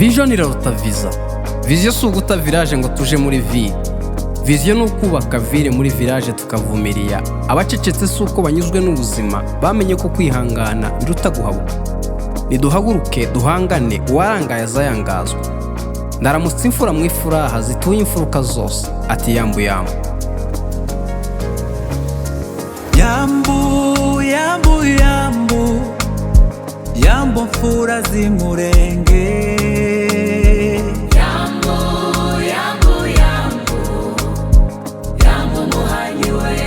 Vision iraruta visa. Vision si uguta village ngo tuje muri ville. Vision ni ukubaka ville muri village tukavumiriya. Abacecetse si uko banyuzwe n'ubuzima, bamenye ko kwihangana biruta guhabuka. Niduhaguruke duhangane, uwarangaye azayangazwa. Ndaramutse imfura mu ifuraha zituye imfuruka zose, ati Yambu Yambu. Yambu, Yambu, Yambu, Yambu mfura zimurenge. Yambu, Yambu, Yambu, Yambu muhanyiwe.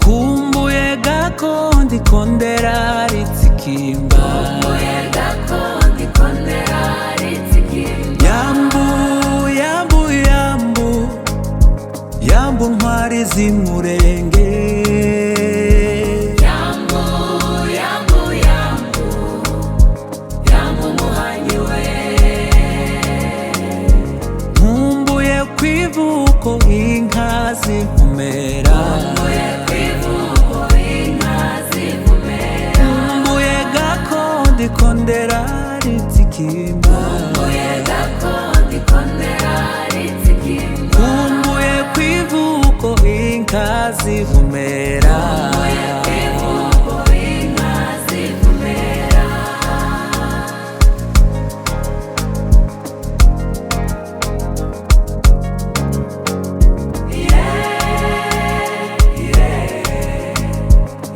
Kumbuye gakondi kondera ritsikimba. Kumbuye gakondi kondera ritsikimba. Yambu, Yambu, Yambu, Yambu ntwari zimurenge. Yambu, Yambu, Yambu, Yambu muhanyiwe. Nkumbuye kwivuko inka zivumera. Kumbuye kwivuko inka zivumera. Kumbuye gakondi kondera ritsikimba. Kumbuye gakondi kondera ritsikimba. Kumbuye kwivuko inka zivumera. Kumbuye kwivuko inka zivumera.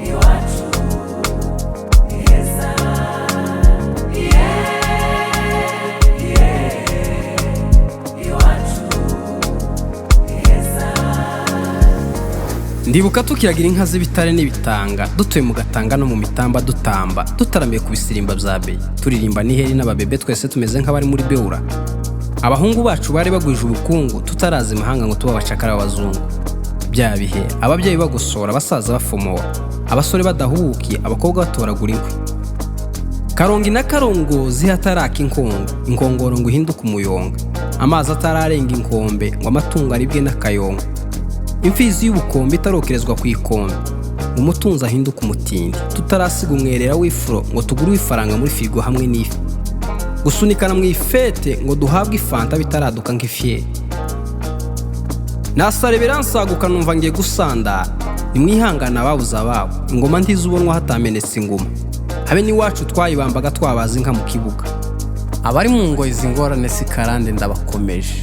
Iwacu ni heza. Iwacu ni heza. Ndibuka tukiragira inka z'ibitare n'ibitanga, dutuye mu gatanga no mu mitamba dutamba, dutaramiye ku bisirimba bya beyi, turirimba n'iheri n'ababebe twese tumeze nk'abari muri beura. Abahungu bacu bari bagwije ubukungu, tutarazi imahanga ngo tuba abacakara b'abazungu. Bya bihe ababyeyi bagosora, abasaza bafomora, abasore badahubukiye, abakobwa batoragura inkwi. Karongi na karongozi hataraka inkongoro ngo ihinduke umuyonga, amazi atararenga inkombe ngo amatungo aribwe n'akayonga. Imfizi y'ubukombe itarokerezwa ku ikombe, umutunzi ahinduka umutindi, tutarasiga umwerera w'ifuro ngo tugure ifaranga muri firigo hamwe n'ifi. Gusunikana mu ifete ngo duhabwe ifanta bitaraduka nk'ifyeri. Nasare biransaguka numva ngiye gusandara, nimwihangana ababuze ababo, ingoma ntizubonwa hatamenetse inguma. Habe n'iwacu twayibambaga twabaza inka mu kibuga. Abari mu ngoyi zingorane sikarande ndabakomeje.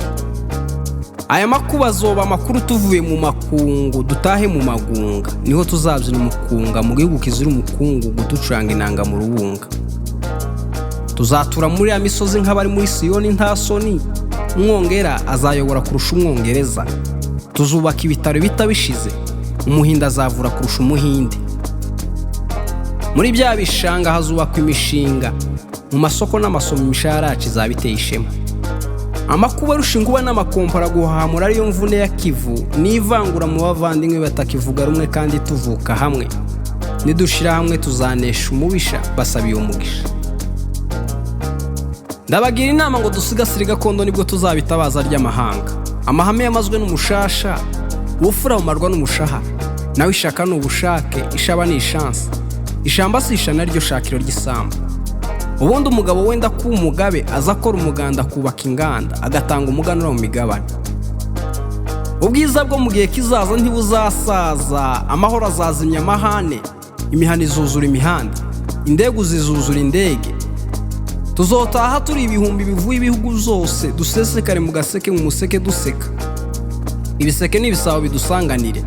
Aya makuba azoba amakuru tuvuye mu makungu, dutahe mu magunga, niho tuzabyina umukunga mu gihugu kizira umukungu, gutucuranga inanga mu rubunga. Tuzatura muri ya misozi nk'abari muri Siyoni nta soni, umwongera azayobora kurusha umwongereza. Tuzubaka ibitaro bitabishize, umuhinda azavura kurusha umuhinde. Muri bya bishanga hazubakwa imishinga, mu masoko n'amasomo imishahara yacu izabiteye ishema. Amakuba rushinguwa n'amakompara guhamura ariyo mvune ya Kivu, n'ivangura mu bavandimwe batakivuga rumwe kandi tuvuka hamwe. Nidushira hamwe tuzanesha umubisha, basabiye umugisha. Ndabagira inama ngo dusigasire gakondo, nibwo tuzabitabaza ry'amahanga. Amahame yamazwe n'umushasha, ubufura bumarwa n'umushaha, nawe ishaka n'ubushake, ishaba ni ishansi. Ishamba si ishana ryo shakiro ry'isamba. Ubundi umugabo wenda ku umugabe azakora umuganda kubaka inganda, agatanga umuganura mu migabane. Ubwiza bwo mu gihe kizaza ntibuzasaza, amahoro azazimya amahane, imihana izuzura imihanda, indege zizuzura indege. Tuzotaha turi ibihumbi bivuye ibihugu zose, dusesekare mu gaseke mu museke duseka. Ibiseke n'ibisabo bidusanganire,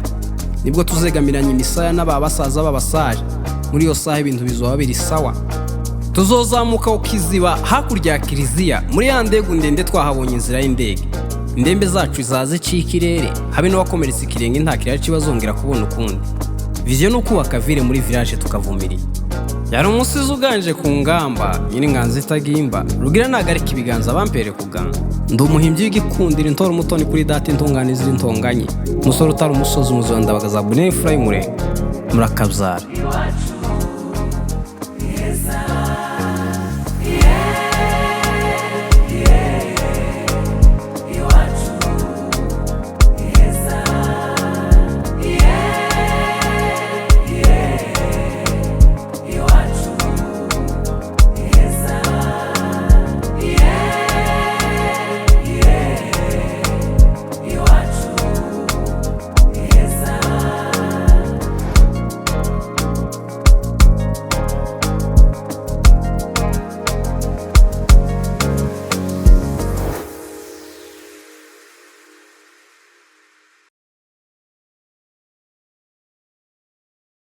nibwo tuzegamiranya imisaya n'ababasaza b'abasaje. Muri iyo saha ibintu bizoba biri sawa. Tuzozamuka ukiziba hakurya ya kiliziya, muri ya ndege ndende twahabonye inzira y'indege. Indembe zacu izaze cikirere, habe n'uwakomeretse ikirenge nta kirari kibazongera kubona ukundi. Vision no kubaka ville muri village tukavumiriye. Yari umusizi uganje ku ngamba, nyine nganzi itagimba, rugira nagarika ibiganza bampere kuganga. Ndi umuhimbyi w'igikundira intora umutoni kuri data intunganiza intonganye. Umusore utari umusozi umuzonda Ndabagaza Abuneri Tv murakabyara.